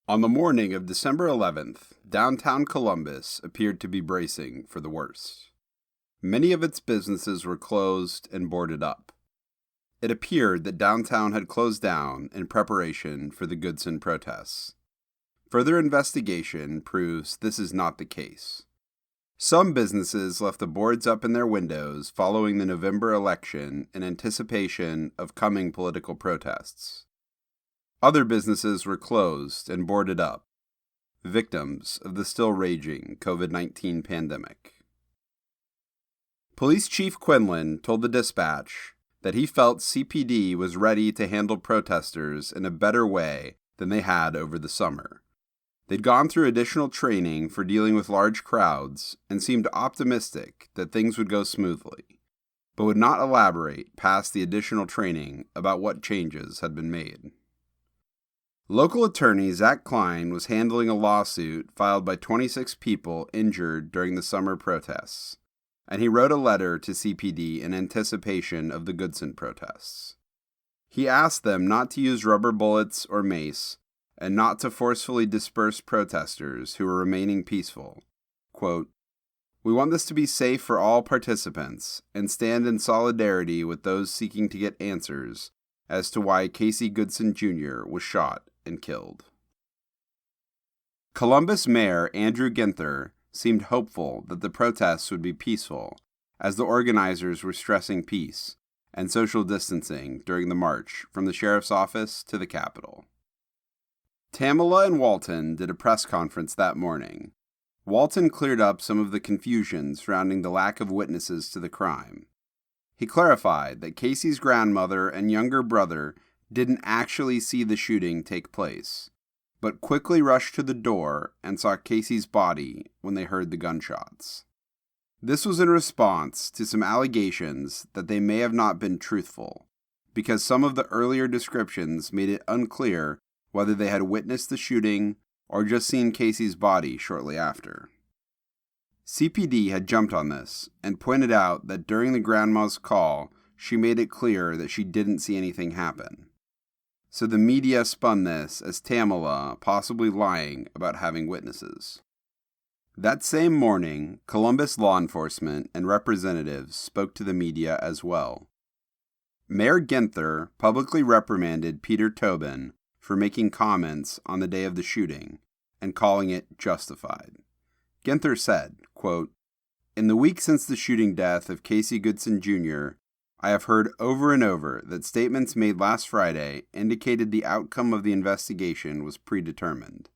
On the morning of December 11th, downtown Columbus appeared to be bracing for the worst. Many of its businesses were closed and boarded up. It appeared that downtown had closed down in preparation for the Goodson protests. Further investigation proves this is not the case. Some businesses left the boards up in their windows following the November election in anticipation of coming political protests. Other businesses were closed and boarded up, victims of the still raging COVID-19 pandemic. Police Chief Quinlan told the Dispatch that he felt CPD was ready to handle protesters in a better way than they had over the summer. They'd gone through additional training for dealing with large crowds and seemed optimistic that things would go smoothly, but would not elaborate past the additional training about what changes had been made. Local attorney Zach Klein was handling a lawsuit filed by 26 people injured during the summer protests, and he wrote a letter to CPD in anticipation of the Goodson protests. He asked them not to use rubber bullets or mace, and not to forcefully disperse protesters who were remaining peaceful. Quote, "We want this to be safe for all participants and stand in solidarity with those seeking to get answers as to why Casey Goodson Jr. was shot and killed." Columbus Mayor Andrew Ginther seemed hopeful that the protests would be peaceful, as the organizers were stressing peace and social distancing during the march from the sheriff's office to the Capitol. Tamala and Walton did a press conference that morning. Walton cleared up some of the confusion surrounding the lack of witnesses to the crime. He clarified that Casey's grandmother and younger brother didn't actually see the shooting take place, but quickly rushed to the door and saw Casey's body when they heard the gunshots. This was in response to some allegations that they may have not been truthful, because some of the earlier descriptions made it unclear whether they had witnessed the shooting or just seen Casey's body shortly after. CPD had jumped on this and pointed out that during the grandma's call, she made it clear that she didn't see anything happen. So the media spun this as Tamala possibly lying about having witnesses. That same morning, Columbus law enforcement and representatives spoke to the media as well. Mayor Ginther publicly reprimanded Peter Tobin for making comments on the day of the shooting and calling it justified. Ginther said, quote, "In the week since the shooting death of Casey Goodson Jr., I have heard over and over that statements made last Friday indicated the outcome of the investigation was predetermined.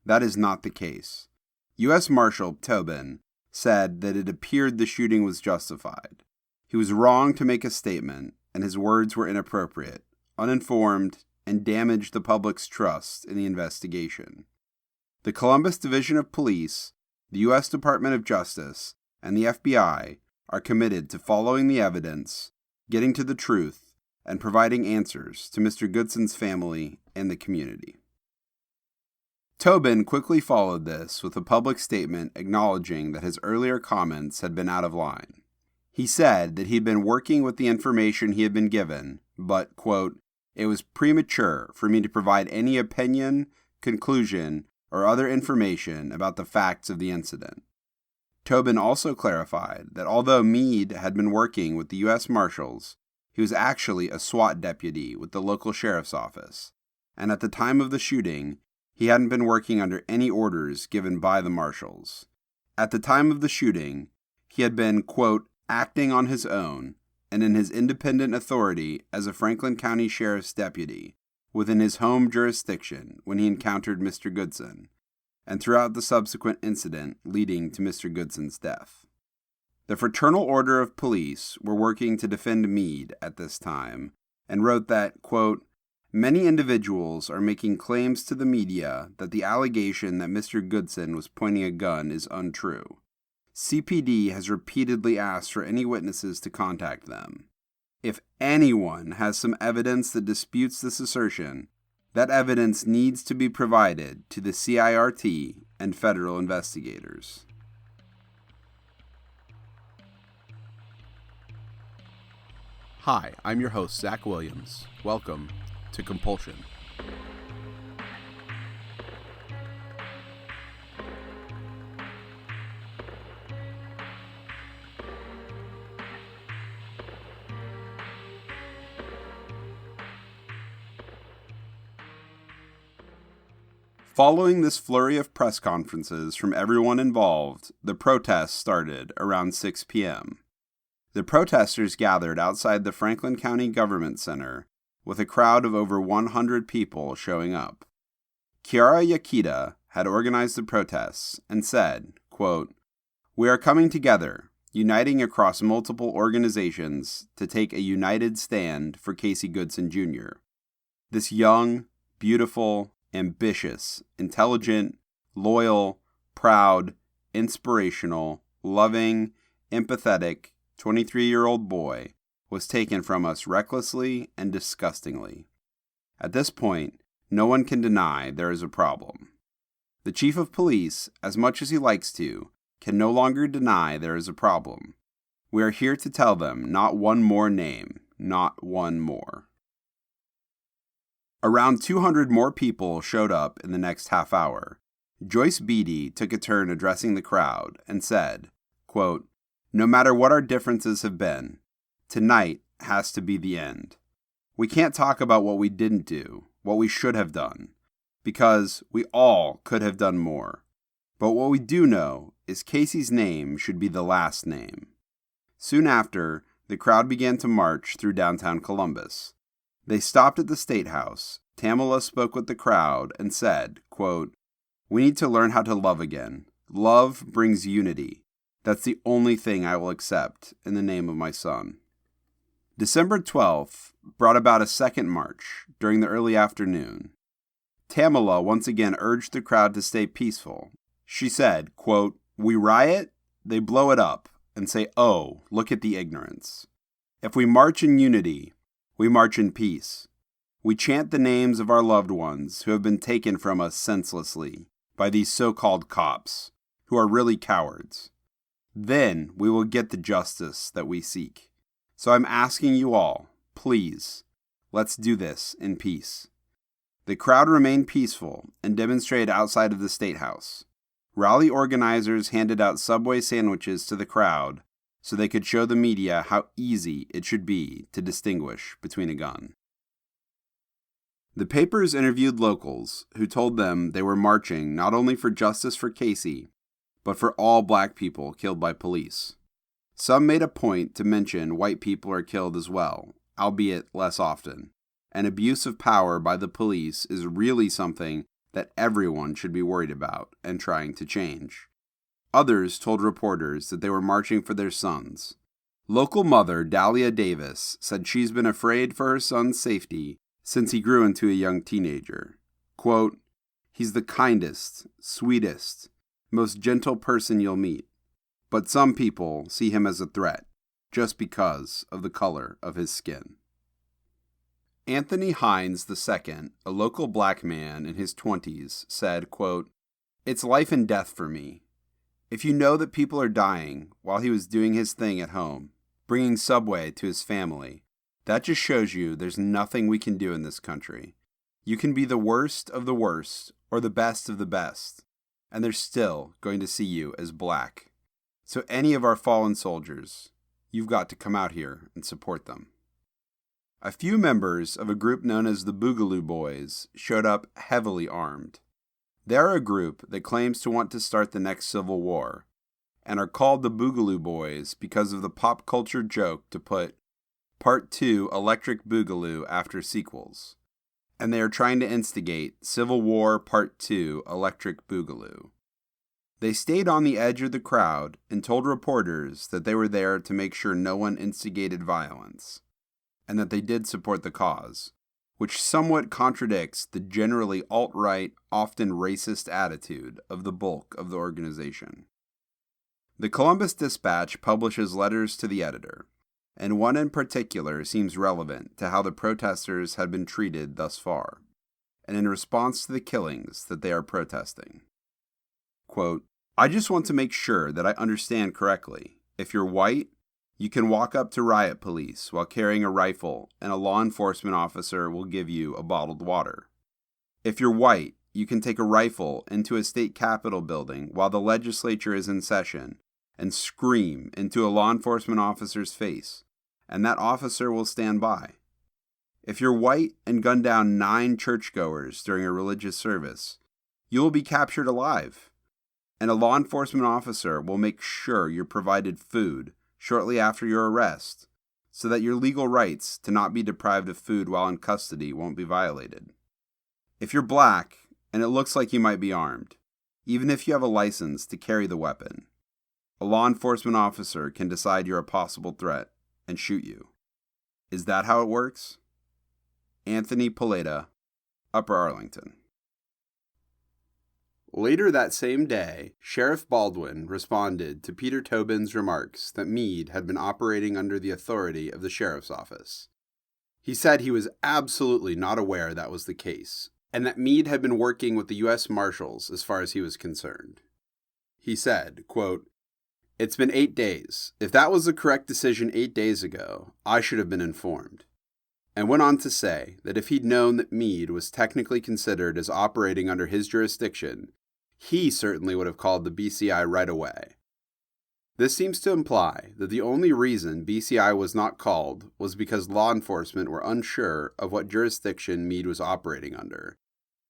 That is not the case. U.S. Marshal Tobin said that it appeared the shooting was justified. He was wrong to make a statement, and his words were inappropriate, uninformed, and damaged the public's trust in the investigation. The Columbus Division of Police, the U.S. Department of Justice, and the FBI are committed to following the evidence, getting to the truth, and providing answers to Mr. Goodson's family and the community." Tobin quickly followed this with a public statement acknowledging that his earlier comments had been out of line. He said that he'd been working with the information he had been given, but, quote, "It was premature for me to provide any opinion, conclusion, or other information about the facts of the incident." Tobin also clarified that although Meade had been working with the U.S. Marshals, he was actually a SWAT deputy with the local sheriff's office, and at the time of the shooting, he hadn't been working under any orders given by the Marshals. At the time of the shooting, he had been, quote, "acting on his own and in his independent authority as a Franklin County Sheriff's deputy within his home jurisdiction when he encountered Mr. Goodson, and throughout the subsequent incident leading to Mr. Goodson's death." The Fraternal Order of Police were working to defend Meade at this time, and wrote that, quote, "Many individuals are making claims to the media that the allegation that Mr. Goodson was pointing a gun is untrue. CPD has repeatedly asked for any witnesses to contact them. If anyone has some evidence that disputes this assertion, that evidence needs to be provided to the CIRT and federal investigators." Hi, I'm your host, Zach Williams. Welcome to Compulsion. Following this flurry of press conferences from everyone involved, the protests started around 6 p.m. The protesters gathered outside the Franklin County Government Center with a crowd of over 100 people showing up. Kiara Yakita had organized the protests and said, quote, "We are coming together, uniting across multiple organizations to take a united stand for Casey Goodson Jr. This young, beautiful, ambitious, intelligent, loyal, proud, inspirational, loving, empathetic 23-year-old boy was taken from us recklessly and disgustingly. At this point, no one can deny there is a problem. The chief of police, as much as he likes to, can no longer deny there is a problem. We are here to tell them not one more name, not one more." Around 200 more people showed up in the next half hour. Joyce Beatty took a turn addressing the crowd and said, quote, "No matter what our differences have been, tonight has to be the end. We can't talk about what we didn't do, what we should have done, because we all could have done more. But what we do know is Casey's name should be the last name." Soon after, the crowd began to march through downtown Columbus. They stopped at the State House. Tamala spoke with the crowd and said, quote, "We need to learn how to love again. Love brings unity. That's the only thing I will accept in the name of my son." December 12th brought about a second march during the early afternoon. Tamala once again urged the crowd to stay peaceful. She said, quote, "We riot, they blow it up and say, 'Oh, look at the ignorance.' If we march in unity, we march in peace. We chant the names of our loved ones who have been taken from us senselessly by these so-called cops, who are really cowards. Then we will get the justice that we seek. So I'm asking you all, please, let's do this in peace." The crowd remained peaceful and demonstrated outside of the State House. Rally organizers handed out Subway sandwiches to the crowd so they could show the media how easy it should be to distinguish between a gun. The papers interviewed locals who told them they were marching not only for justice for Casey, but for all black people killed by police. Some made a point to mention white people are killed as well, albeit less often, and abuse of power by the police is really something that everyone should be worried about and trying to change. Others told reporters that they were marching for their sons. Local mother Dahlia Davis said she's been afraid for her son's safety since he grew into a young teenager. Quote, "He's the kindest, sweetest, most gentle person you'll meet, but some people see him as a threat just because of the color of his skin." Anthony Hines II, a local black man in his 20s, said, quote, "It's life and death for me. If you know that people are dying while he was doing his thing at home, bringing Subway to his family, that just shows you there's nothing we can do in this country. You can be the worst of the worst or the best of the best, and they're still going to see you as black. So any of our fallen soldiers, you've got to come out here and support them." A few members of a group known as the Boogaloo Boys showed up heavily armed. They're a group that claims to want to start the next civil war, and are called the Boogaloo Boys because of the pop culture joke to put Part 2 Electric Boogaloo after sequels, and they are trying to instigate Civil War Part 2 Electric Boogaloo. They stayed on the edge of the crowd and told reporters that they were there to make sure no one instigated violence, and that they did support the cause, which somewhat contradicts the generally alt-right, often racist attitude of the bulk of the organization. The Columbus Dispatch publishes letters to the editor, and one in particular seems relevant to how the protesters had been treated thus far, and in response to the killings that they are protesting. Quote, "I just want to make sure that I understand correctly. If you're white, you can walk up to riot police while carrying a rifle and a law enforcement officer will give you a bottled water. If you're white, you can take a rifle into a state capitol building while the legislature is in session and scream into a law enforcement officer's face, and that officer will stand by. If you're white and gun down 9 churchgoers during a religious service, you will be captured alive, and a law enforcement officer will make sure you're provided food shortly after your arrest, so that your legal rights to not be deprived of food while in custody won't be violated. If you're black, and it looks like you might be armed, even if you have a license to carry the weapon, a law enforcement officer can decide you're a possible threat and shoot you. Is that how it works? Anthony Polletta, Upper Arlington. Later that same day, Sheriff Baldwin responded to Peter Tobin's remarks that Meade had been operating under the authority of the sheriff's office. He said he was absolutely not aware that was the case, and that Meade had been working with the U.S. Marshals as far as he was concerned. He said, quote, "It's been 8 days. If that was the correct decision 8 days ago, I should have been informed." And went on to say that if he'd known that Meade was technically considered as operating under his jurisdiction, he certainly would have called the BCI right away. This seems to imply that the only reason BCI was not called was because law enforcement were unsure of what jurisdiction Meade was operating under,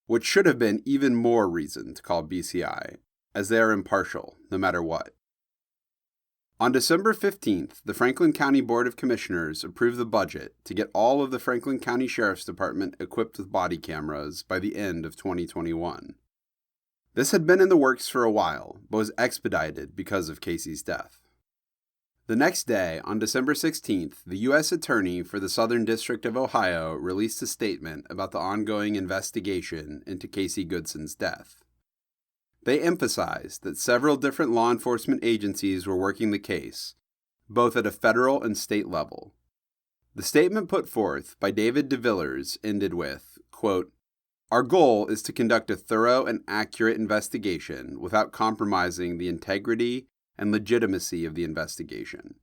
which should have been even more reason to call BCI, as they are impartial, no matter what. On December 15th, the Franklin County Board of Commissioners approved the budget to get all of the Franklin County Sheriff's Department equipped with body cameras by the end of 2021. This had been in the works for a while, but was expedited because of Casey's death. The next day, on December 16th, the U.S. Attorney for the Southern District of Ohio released a statement about the ongoing investigation into Casey Goodson's death. They emphasized that several different law enforcement agencies were working the case, both at a federal and state level. The statement put forth by David DeVillers ended with, quote, "Our goal is to conduct a thorough and accurate investigation without compromising the integrity and legitimacy of the investigation.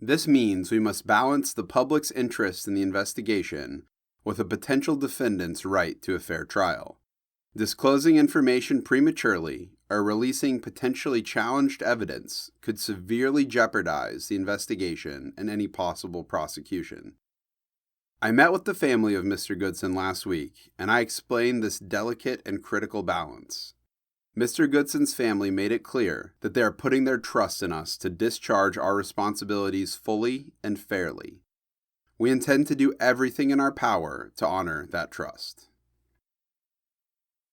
This means we must balance the public's interest in the investigation with a potential defendant's right to a fair trial. Disclosing information prematurely or releasing potentially challenged evidence could severely jeopardize the investigation and any possible prosecution. I met with the family of Mr. Goodson last week, and I explained this delicate and critical balance. Mr. Goodson's family made it clear that they are putting their trust in us to discharge our responsibilities fully and fairly. We intend to do everything in our power to honor that trust."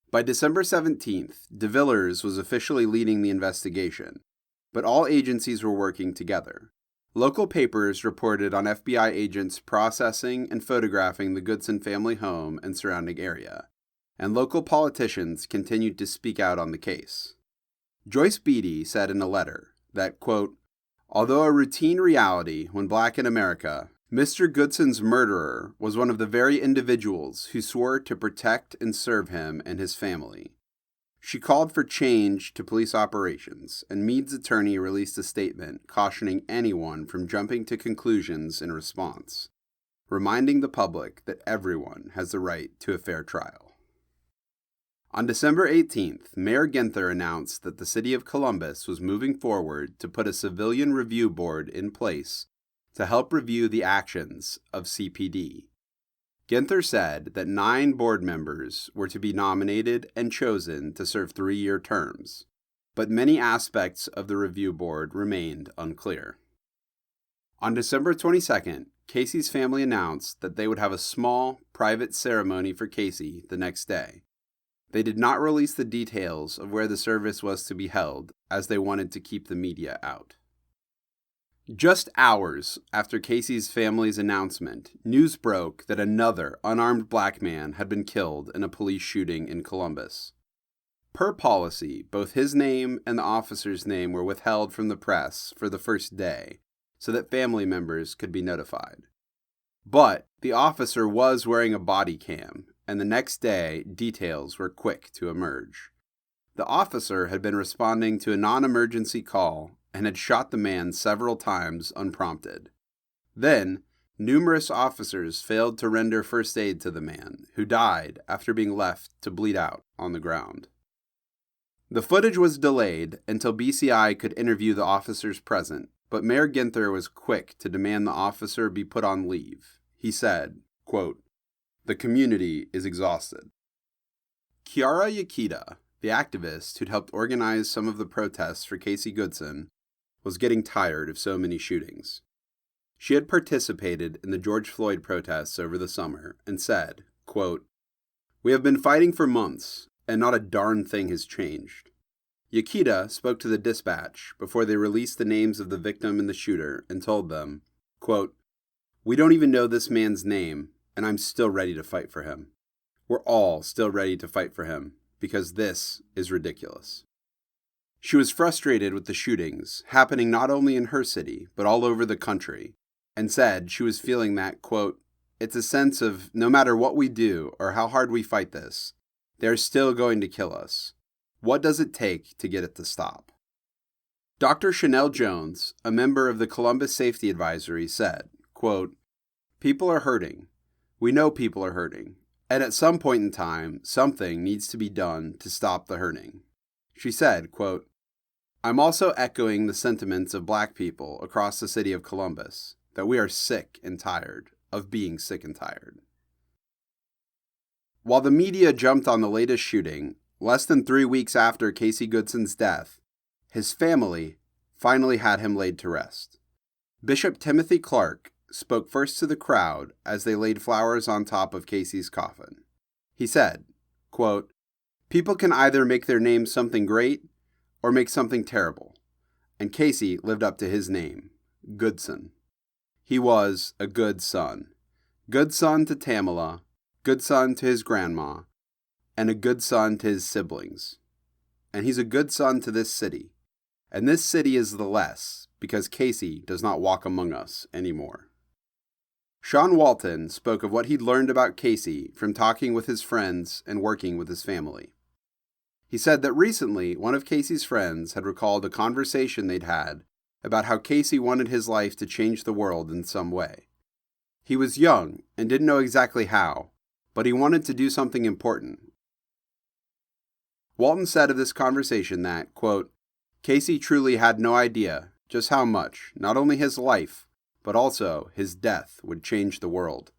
By December 17th, DeVillers was officially leading the investigation, but all agencies were working together. Local papers reported on FBI agents processing and photographing the Goodson family home and surrounding area, and local politicians continued to speak out on the case. Joyce Beatty said in a letter that, quote, "Although a routine reality when black in America, Mr. Goodson's murderer was one of the very individuals who swore to protect and serve him and his family. She called for change to police operations, and Meade's attorney released a statement cautioning anyone from jumping to conclusions in response, reminding the public that everyone has the right to a fair trial." On December 18th, Mayor Ginther announced that the city of Columbus was moving forward to put a civilian review board in place to help review the actions of CPD. Ginther said that 9 board members were to be nominated and chosen to serve 3-year terms, but many aspects of the review board remained unclear. On December 22nd, Casey's family announced that they would have a small, private ceremony for Casey the next day. They did not release the details of where the service was to be held, as they wanted to keep the media out. Just hours after Casey's family's announcement, news broke that another unarmed black man had been killed in a police shooting in Columbus. Per policy, both his name and the officer's name were withheld from the press for the first day, so that family members could be notified. But the officer was wearing a body cam, and the next day, details were quick to emerge. The officer had been responding to a non-emergency call and had shot the man several times unprompted. Then, numerous officers failed to render first aid to the man, who died after being left to bleed out on the ground. The footage was delayed until BCI could interview the officers present, but Mayor Ginther was quick to demand the officer be put on leave. He said, quote, "The community is exhausted." Kiara Yakita, the activist who'd helped organize some of the protests for Casey Goodson, was getting tired of so many shootings. She had participated in the George Floyd protests over the summer and said, quote, "We have been fighting for months, and not a darn thing has changed." Yakita spoke to the Dispatch before they released the names of the victim and the shooter and told them, quote, "We don't even know this man's name, and I'm still ready to fight for him. We're all still ready to fight for him, because this is ridiculous." She was frustrated with the shootings happening not only in her city, but all over the country, and said she was feeling that, quote, "It's a sense of no matter what we do or how hard we fight this, they're still going to kill us. What does it take to get it to stop?" Dr. Chanel Jones, a member of the Columbus Safety Advisory, said, quote, "People are hurting. We know people are hurting. And at some point in time, something needs to be done to stop the hurting." She said, quote, "I'm also echoing the sentiments of Black people across the city of Columbus, that we are sick and tired of being sick and tired." While the media jumped on the latest shooting, less than 3 weeks after Casey Goodson's death, his family finally had him laid to rest. Bishop Timothy Clark spoke first to the crowd as they laid flowers on top of Casey's coffin. He said, quote, "People can either make their name something great or make something terrible, and Casey lived up to his name, Goodson. He was a good son to Tamala, good son to his grandma, and a good son to his siblings. And he's a good son to this city, and this city is the less because Casey does not walk among us anymore." Sean Walton spoke of what he'd learned about Casey from talking with his friends and working with his family. He said that recently one of Casey's friends had recalled a conversation they'd had about how Casey wanted his life to change the world in some way. He was young and didn't know exactly how, but he wanted to do something important. Walton said of this conversation that, quote, "Casey truly had no idea just how much, not only his life, but also his death would change the world.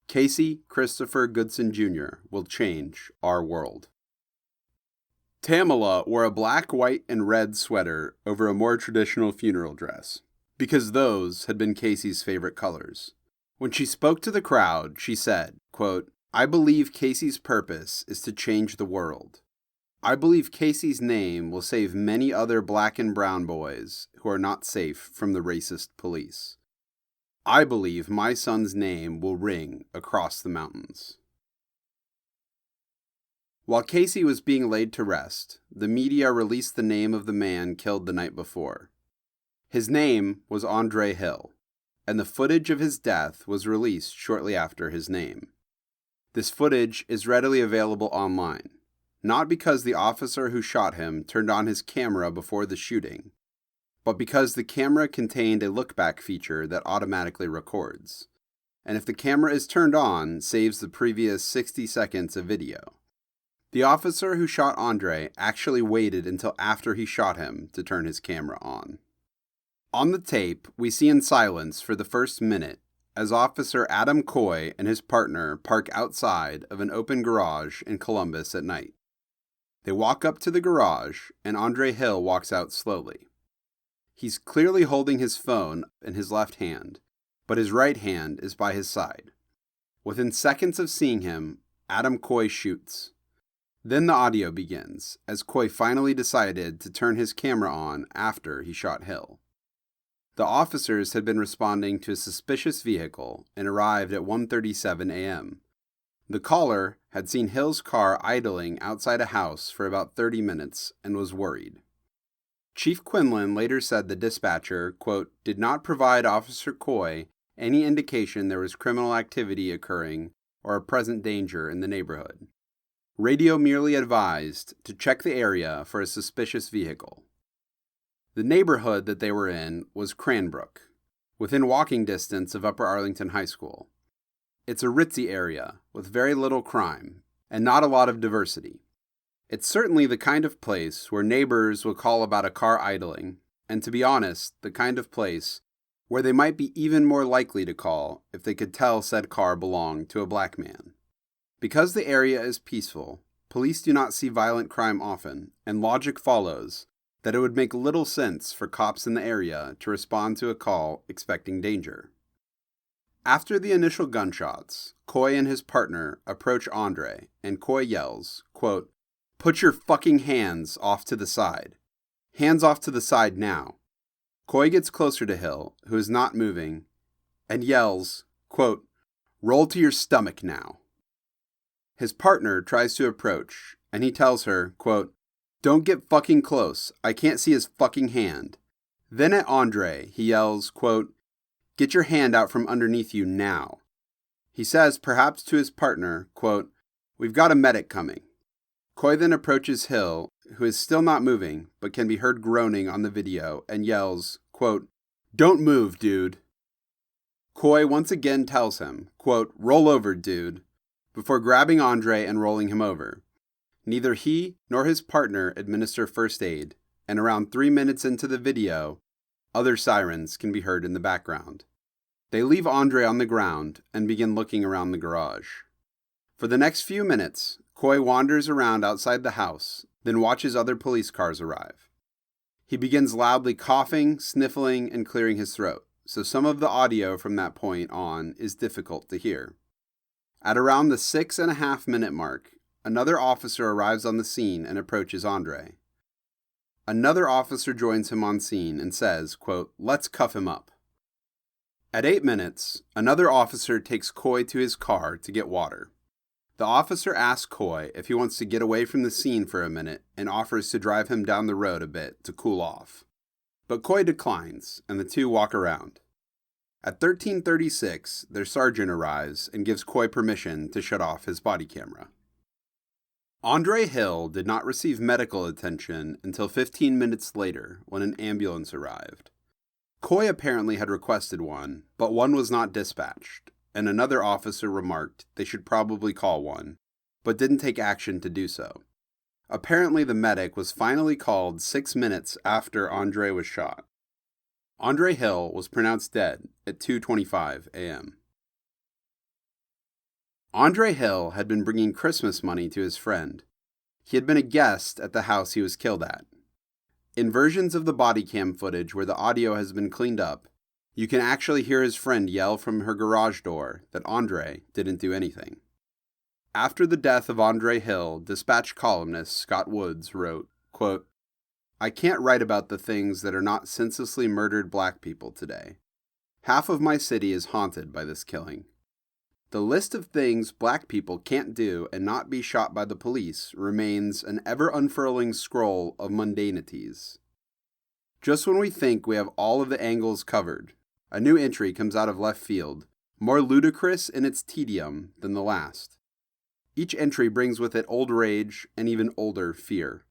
Casey Christopher Goodson Jr. will change our world." Tamala wore a black, white, and red sweater over a more traditional funeral dress, because those had been Casey's favorite colors. When she spoke to the crowd, she said, quote, "I believe Casey's purpose is to change the world. I believe Casey's name will save many other black and brown boys who are not safe from the racist police. I believe my son's name will ring across the mountains." While Casey was being laid to rest, the media released the name of the man killed the night before. His name was Andre Hill, and the footage of his death was released shortly after his name. This footage is readily available online, not because the officer who shot him turned on his camera before the shooting, but because the camera contained a look-back feature that automatically records, and if the camera is turned on, saves the previous 60 seconds of video. The officer who shot Andre actually waited until after he shot him to turn his camera on. On the tape, we see in silence for the first minute as Officer Adam Coy and his partner park outside of an open garage in Columbus at night. They walk up to the garage, and Andre Hill walks out slowly. He's clearly holding his phone in his left hand, but his right hand is by his side. Within seconds of seeing him, Adam Coy shoots. Then the audio begins, as Coy finally decided to turn his camera on after he shot Hill. The officers had been responding to a suspicious vehicle and arrived at 1:37 a.m. The caller had seen Hill's car idling outside a house for about 30 minutes and was worried. Chief Quinlan later said the dispatcher, quote, "did not provide Officer Coy any indication there was criminal activity occurring or a present danger in the neighborhood. Radio merely advised to check the area for a suspicious vehicle." The neighborhood that they were in was Cranbrook, within walking distance of Upper Arlington High School. It's a ritzy area with very little crime and not a lot of diversity. It's certainly the kind of place where neighbors will call about a car idling, and to be honest, the kind of place where they might be even more likely to call if they could tell said car belonged to a black man. Because the area is peaceful, police do not see violent crime often, and logic follows that it would make little sense for cops in the area to respond to a call expecting danger. After the initial gunshots, Coy and his partner approach Andre, and Coy yells, quote, "Put your fucking hands off to the side. Hands off to the side now." Coy gets closer to Hill, who is not moving, and yells, quote, "Roll to your stomach now." His partner tries to approach, and he tells her, quote, "Don't get fucking close. I can't see his fucking hand." Then at Andre, he yells, quote, "Get your hand out from underneath you now." He says, perhaps to his partner, quote, "We've got a medic coming." Coy then approaches Hill, who is still not moving, but can be heard groaning on the video, and yells, quote, "Don't move, dude." Coy once again tells him, quote, "Roll over, dude," before grabbing Andre and rolling him over. Neither he nor his partner administer first aid, and around 3 minutes into the video, other sirens can be heard in the background. They leave Andre on the ground and begin looking around the garage. For the next few minutes, Coy wanders around outside the house, then watches other police cars arrive. He begins loudly coughing, sniffling, and clearing his throat, so some of the audio from that point on is difficult to hear. At around the 6.5-minute mark, another officer arrives on the scene and approaches Andre. Another officer joins him on scene and says, quote, "Let's cuff him up." At 8 minutes, another officer takes Coy to his car to get water. The officer asks Coy if he wants to get away from the scene for a minute and offers to drive him down the road a bit to cool off. But Coy declines, and the two walk around. At 13:36, their sergeant arrives and gives Coy permission to shut off his body camera. Andre Hill did not receive medical attention until 15 minutes later when an ambulance arrived. Coy apparently had requested one, but one was not dispatched, and another officer remarked they should probably call one, but didn't take action to do so. Apparently the medic was finally called 6 minutes after Andre was shot. Andre Hill was pronounced dead at 2:25 a.m. Andre Hill had been bringing Christmas money to his friend. He had been a guest at the house he was killed at. In versions of the body cam footage where the audio has been cleaned up, you can actually hear his friend yell from her garage door that Andre didn't do anything. After the death of Andre Hill, Dispatch columnist Scott Woods wrote, quote, "I can't write about the things that are not senselessly murdered black people today. Half of my city is haunted by this killing. The list of things black people can't do and not be shot by the police remains an ever-unfurling scroll of mundanities. Just when we think we have all of the angles covered, a new entry comes out of left field, more ludicrous in its tedium than the last. Each entry brings with it old rage and even older fear.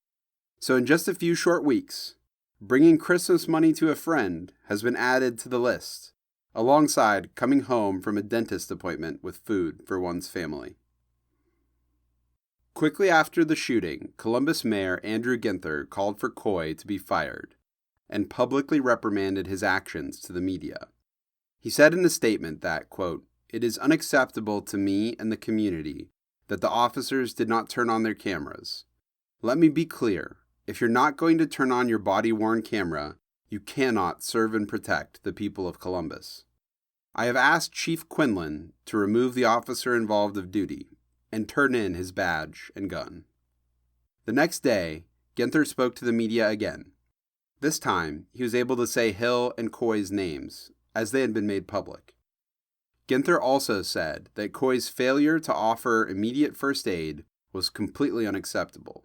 So in just a few short weeks, bringing Christmas money to a friend has been added to the list, alongside coming home from a dentist appointment with food for one's family." Quickly after the shooting, Columbus Mayor Andrew Ginther called for Coy to be fired and publicly reprimanded his actions to the media. He said in a statement that, quote, "It is unacceptable to me and the community that the officers did not turn on their cameras. Let me be clear, if you're not going to turn on your body-worn camera, you cannot serve and protect the people of Columbus. I have asked Chief Quinlan to remove the officer involved of duty and turn in his badge and gun." The next day, Ginther spoke to the media again. This time, he was able to say Hill and Coy's names, as they had been made public. Ginther also said that Coy's failure to offer immediate first aid was completely unacceptable.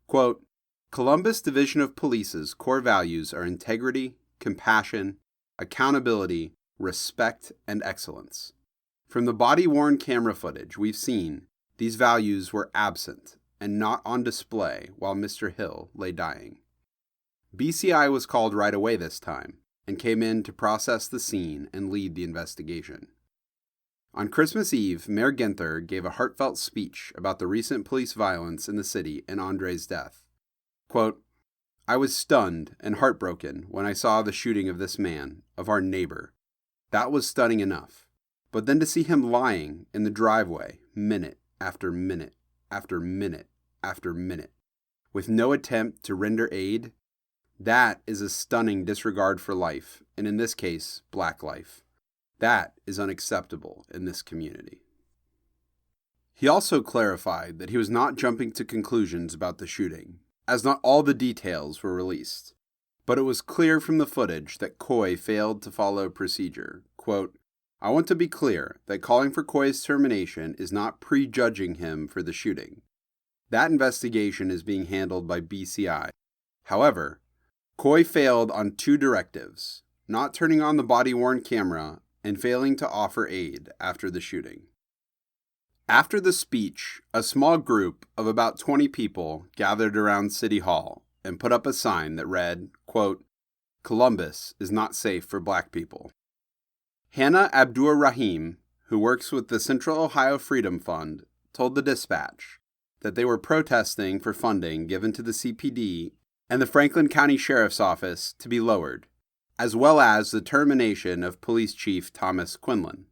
Quote, "Columbus Division of Police's core values are integrity, compassion, accountability, respect, and excellence. From the body-worn camera footage we've seen, these values were absent and not on display while Mr. Hill lay dying. BCI was called right away this time and came in to process the scene and lead the investigation." On Christmas Eve, Mayor Ginther gave a heartfelt speech about the recent police violence in the city and Andre's death. Quote, "I was stunned and heartbroken when I saw the shooting of this man, of our neighbor. That was stunning enough. But then to see him lying in the driveway, minute after minute after minute, after minute, with no attempt to render aid. That is a stunning disregard for life, and in this case, black life. That is unacceptable in this community. He also clarified that he was not jumping to conclusions about the shooting, as not all the details were released. But it was clear from the footage that Coy failed to follow procedure. Quote, "I want to be clear that calling for Coy's termination is not prejudging him for the shooting. That investigation is being handled by BCI. However, Coy failed on 2 directives, not turning on the body-worn camera and failing to offer aid after the shooting." After the speech, a small group of about 20 people gathered around City Hall and put up a sign that read, quote, "Columbus is not safe for black people." Hannah Abdur-Rahim, who works with the Central Ohio Freedom Fund, told the Dispatch that they were protesting for funding given to the CPD and the Franklin County Sheriff's Office to be lowered, as well as the termination of Police Chief Thomas Quinlan.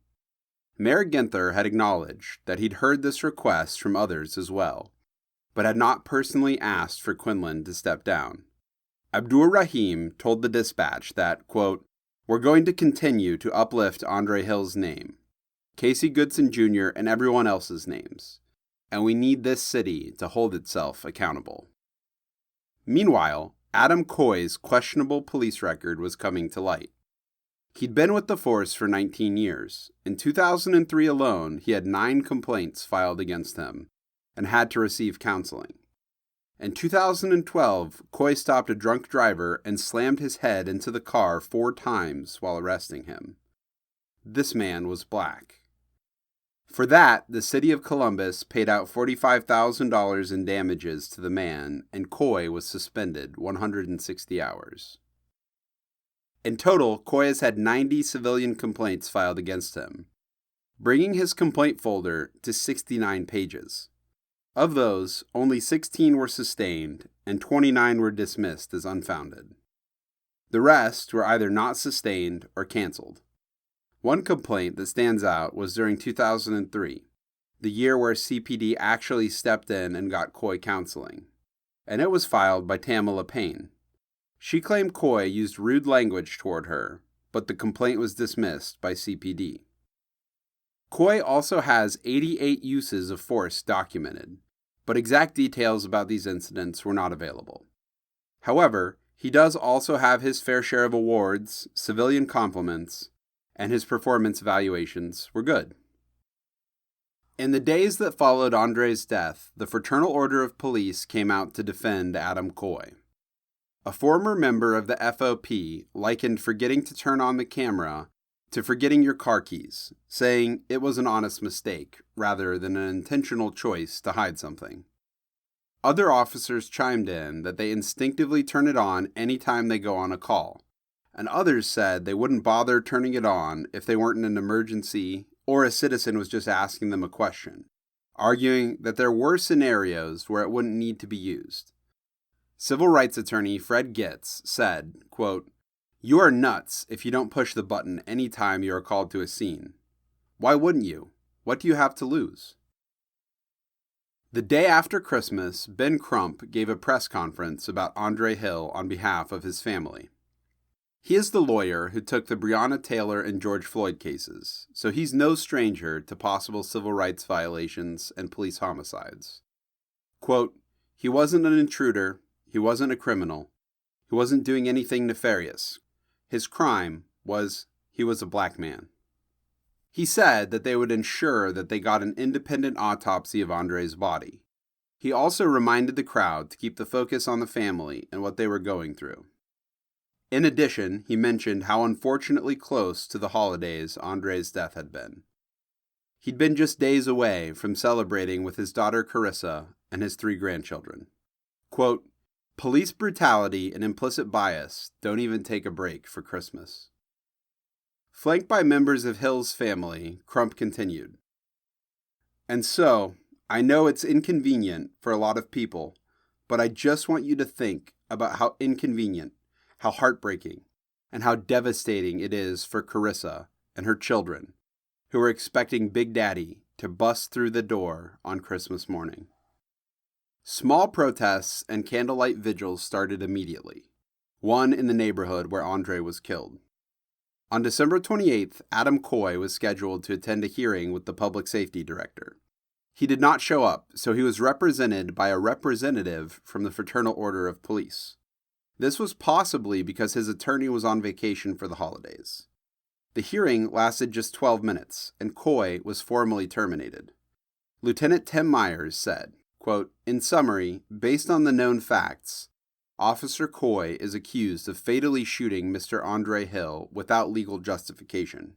Mayor Ginther had acknowledged that he'd heard this request from others as well, but had not personally asked for Quinlan to step down. Abdur-Rahim told the Dispatch that, quote, "We're going to continue to uplift Andre Hill's name, Casey Goodson Jr. and everyone else's names, and we need this city to hold itself accountable." Meanwhile, Adam Coy's questionable police record was coming to light. He'd been with the force for 19 years. In 2003 alone, he had 9 complaints filed against him and had to receive counseling. In 2012, Coy stopped a drunk driver and slammed his head into the car 4 times while arresting him. This man was black. For that, the city of Columbus paid out $45,000 in damages to the man, and Coy was suspended 160 hours. In total, Coy has had 90 civilian complaints filed against him, bringing his complaint folder to 69 pages. Of those, only 16 were sustained, and 29 were dismissed as unfounded. The rest were either not sustained or canceled. One complaint that stands out was during 2003, the year where CPD actually stepped in and got Coy counseling, and it was filed by Tamala Payne. She claimed Coy used rude language toward her, but the complaint was dismissed by CPD. Coy also has 88 uses of force documented, but exact details about these incidents were not available. However, he does also have his fair share of awards, civilian compliments, and his performance evaluations were good. In the days that followed Andre's death, the Fraternal Order of Police came out to defend Adam Coy. A former member of the FOP likened forgetting to turn on the camera to forgetting your car keys, saying it was an honest mistake rather than an intentional choice to hide something. Other officers chimed in that they instinctively turn it on anytime they go on a call, and others said they wouldn't bother turning it on if they weren't in an emergency or a citizen was just asking them a question, arguing that there were scenarios where it wouldn't need to be used. Civil rights attorney Fred Gitz said, quote, "You are nuts if you don't push the button any time you are called to a scene. Why wouldn't you? What do you have to lose?" The day after Christmas, Ben Crump gave a press conference about Andre Hill on behalf of his family. He is the lawyer who took the Breonna Taylor and George Floyd cases, so he's no stranger to possible civil rights violations and police homicides. Quote, "He wasn't an intruder. He wasn't a criminal. He wasn't doing anything nefarious. His crime was he was a black man." He said that they would ensure that they got an independent autopsy of Andre's body. He also reminded the crowd to keep the focus on the family and what they were going through. In addition, he mentioned how unfortunately close to the holidays Andre's death had been. He'd been just days away from celebrating with his daughter Carissa and his 3 grandchildren. Quote, "Police brutality and implicit bias don't even take a break for Christmas." Flanked by members of Hill's family, Crump continued. "And so, I know it's inconvenient for a lot of people, but I just want you to think about how inconvenient, how heartbreaking, and how devastating it is for Carissa and her children, who are expecting Big Daddy to bust through the door on Christmas morning. Small protests and candlelight vigils started immediately, one in the neighborhood where Andre was killed. On December 28th, Adam Coy was scheduled to attend a hearing with the public safety director. He did not show up, so he was represented by a representative from the Fraternal Order of Police. This was possibly because his attorney was on vacation for the holidays. The hearing lasted just 12 minutes, and Coy was formally terminated. Lieutenant Tim Myers said, quote, "In summary, based on the known facts, Officer Coy is accused of fatally shooting Mr. Andre Hill without legal justification.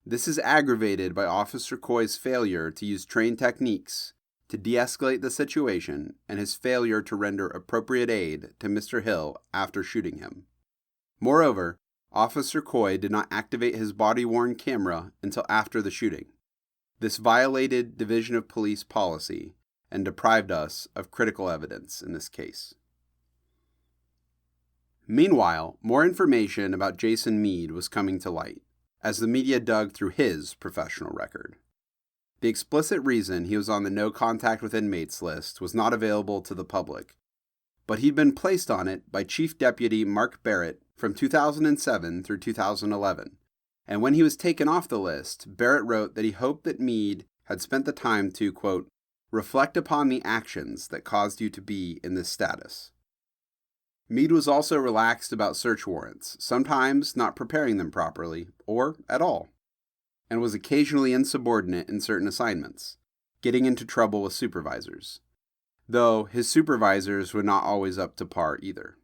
This is aggravated by Officer Coy's failure to use trained techniques to de-escalate the situation and his failure to render appropriate aid to Mr. Hill after shooting him. Moreover, Officer Coy did not activate his body-worn camera until after the shooting. This violated Division of Police policy and deprived us of critical evidence in this case." Meanwhile, more information about Jason Meade was coming to light, as the media dug through his professional record. The explicit reason he was on the no contact with inmates list was not available to the public, but he'd been placed on it by Chief Deputy Mark Barrett from 2007 through 2011, and when he was taken off the list, Barrett wrote that he hoped that Meade had spent the time to, quote, "reflect upon the actions that caused you to be in this status." Meade was also relaxed about search warrants, sometimes not preparing them properly, or at all, and was occasionally insubordinate in certain assignments, getting into trouble with supervisors, though his supervisors were not always up to par either.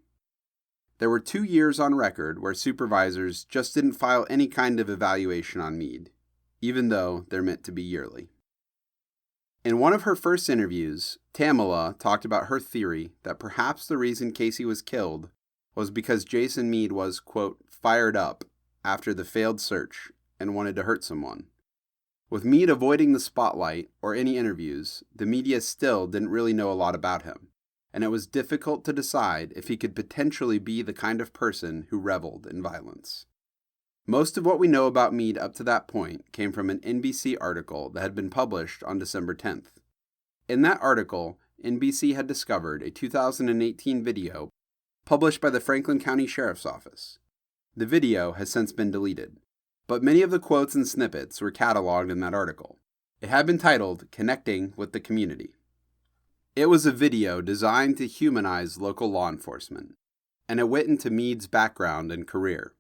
There were 2 years on record where supervisors just didn't file any kind of evaluation on Meade, even though they're meant to be yearly. In one of her first interviews, Tamala talked about her theory that perhaps the reason Casey was killed was because Jason Meade was, quote, "fired up" after the failed search and wanted to hurt someone. With Meade avoiding the spotlight or any interviews, the media still didn't really know a lot about him, and it was difficult to decide if he could potentially be the kind of person who reveled in violence. Most of what we know about Meade up to that point came from an NBC article that had been published on December 10th. In that article, NBC had discovered a 2018 video published by the Franklin County Sheriff's Office. The video has since been deleted, but many of the quotes and snippets were cataloged in that article. It had been titled "Connecting with the Community." It was a video designed to humanize local law enforcement, and it went into Meade's background and career.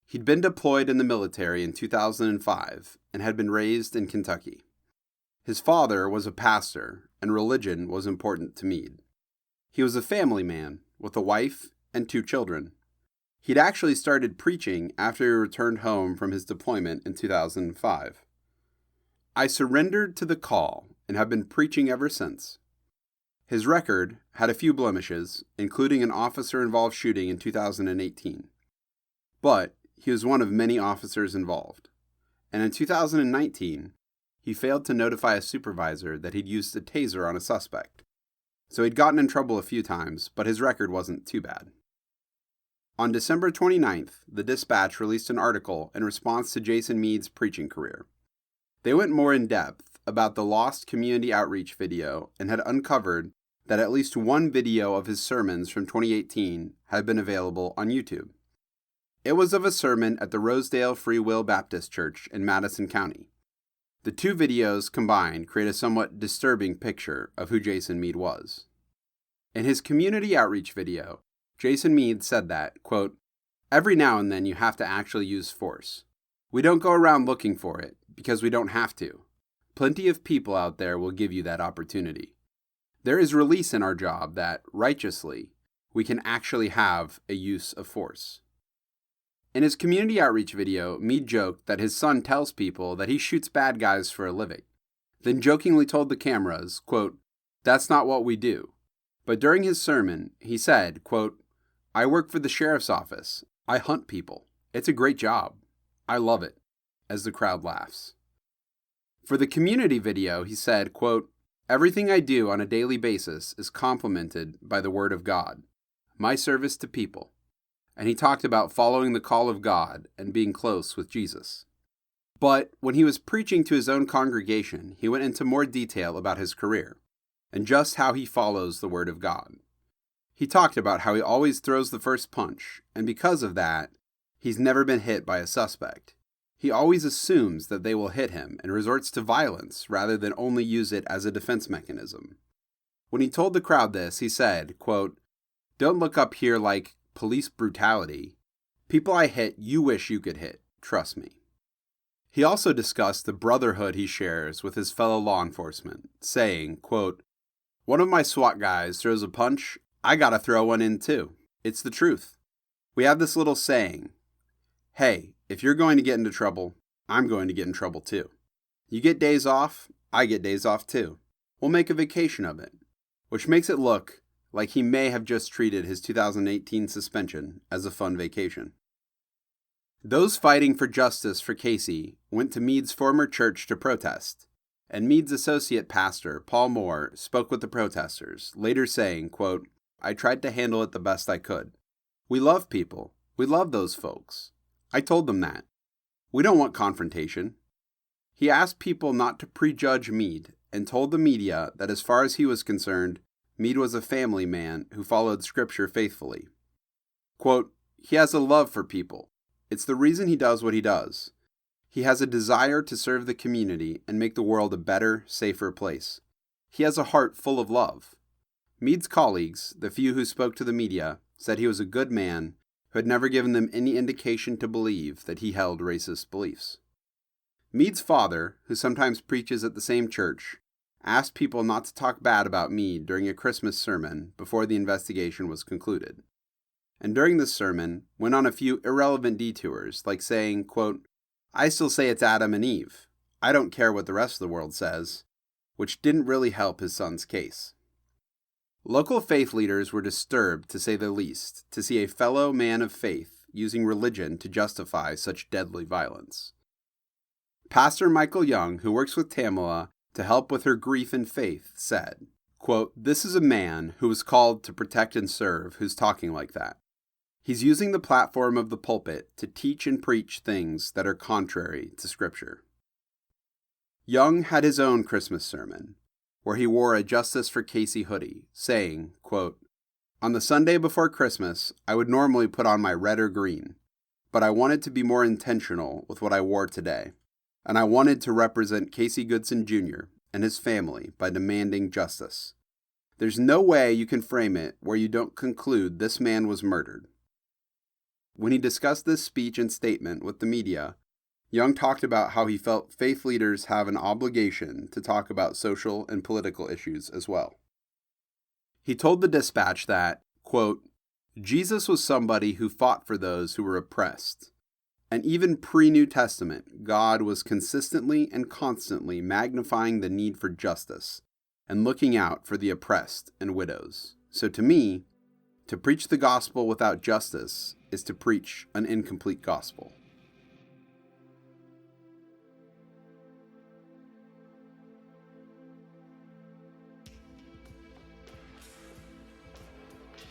He'd been deployed in the military in 2005 and had been raised in Kentucky. His father was a pastor, and religion was important to Meade. He was a family man with a wife and 2 children. He'd actually started preaching after he returned home from his deployment in 2005. "I surrendered to the call and have been preaching ever since." His record had a few blemishes, including an officer-involved shooting in 2018. But he was one of many officers involved, and in 2019, he failed to notify a supervisor that he'd used a taser on a suspect. So he'd gotten in trouble a few times, but his record wasn't too bad. On December 29th, the Dispatch released an article in response to Jason Meade's preaching career. They went more in depth about the lost community outreach video and had uncovered that at least one video of his sermons from 2018 had been available on YouTube. It was of a sermon at the Rosedale Free Will Baptist Church in Madison County. The 2 videos combined create a somewhat disturbing picture of who Jason Meade was. In his community outreach video, Jason Meade said that, quote, "Every now and then you have to actually use force. We don't go around looking for it because we don't have to. Plenty of people out there will give you that opportunity. There is release in our job that, righteously, we can actually have a use of force." In his community outreach video, Meade joked that his son tells people that he shoots bad guys for a living, then jokingly told the cameras, quote, "That's not what we do." But during his sermon, he said, quote, "I work for the sheriff's office. I hunt people. It's a great job. I love it," as the crowd laughs. For the community video, he said, quote, "Everything I do on a daily basis is complemented by the Word of God, my service to people." And he talked about following the call of God and being close with Jesus. But when he was preaching to his own congregation, he went into more detail about his career. and just how he follows the Word of God. He talked about how he always throws the first punch, and because of that, he's never been hit by a suspect. He always assumes that they will hit him and resorts to violence rather than only use it as a defense mechanism. When he told the crowd this, he said, quote, "Don't look up here like police brutality. People I hit, you wish you could hit. Trust me." He also discussed the brotherhood he shares with his fellow law enforcement, saying, quote, "One of my SWAT guys throws a punch, I gotta throw one in too. It's the truth. We have this little saying, hey, if you're going to get into trouble, I'm going to get in trouble too. You get days off, I get days off too. We'll make a vacation of it," which makes it look like he may have just treated his 2018 suspension as a fun vacation. Those fighting for justice for Casey went to Meade's former church to protest, and Meade's associate pastor, Paul Moore, spoke with the protesters, later saying, quote, "I tried to handle it the best I could. We love people. We love those folks. I told them that. We don't want confrontation." He asked people not to prejudge Meade and told the media that as far as he was concerned, Meade was a family man who followed Scripture faithfully. Quote, "He has a love for people. It's the reason he does what he does. He has a desire to serve the community and make the world a better, safer place. He has a heart full of love." Meade's colleagues, the few who spoke to the media, said he was a good man who had never given them any indication to believe that he held racist beliefs. Meade's father, who sometimes preaches at the same church, asked people not to talk bad about Meade during a Christmas sermon before the investigation was concluded. And during this sermon, went on a few irrelevant detours, like saying, quote, "I still say it's Adam and Eve. I don't care what the rest of the world says," which didn't really help his son's case. Local faith leaders were disturbed, to say the least, to see a fellow man of faith using religion to justify such deadly violence. Pastor Michael Young, who works with Tamala to help with her grief and faith, said, quote, "This is a man who was called to protect and serve who's talking like that. He's using the platform of the pulpit to teach and preach things that are contrary to Scripture." Young had his own Christmas sermon, where he wore a Justice for Casey hoodie, saying, quote, "On the Sunday before Christmas, I would normally put on my red or green, but I wanted to be more intentional with what I wore today, and I wanted to represent Casey Goodson Jr. and his family by demanding justice. There's no way you can frame it where you don't conclude this man was murdered." When he discussed this speech and statement with the media, Young talked about how he felt faith leaders have an obligation to talk about social and political issues as well. He told the Dispatch that, quote, "Jesus was somebody who fought for those who were oppressed. And even pre-New Testament, God was consistently and constantly magnifying the need for justice and looking out for the oppressed and widows. So to me, to preach the gospel without justice is to preach an incomplete gospel."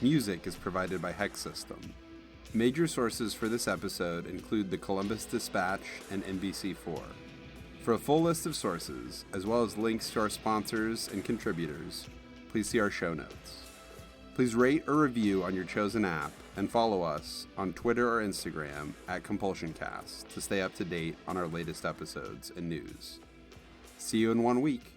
Music is provided by Hexsystem. Major sources for this episode include the Columbus Dispatch and NBC4. For a full list of sources, as well as links to our sponsors and contributors, please see our show notes. Please rate or review on your chosen app and follow us on Twitter or Instagram at CompulsionCast to stay up to date on our latest episodes and news. See you in 1 week.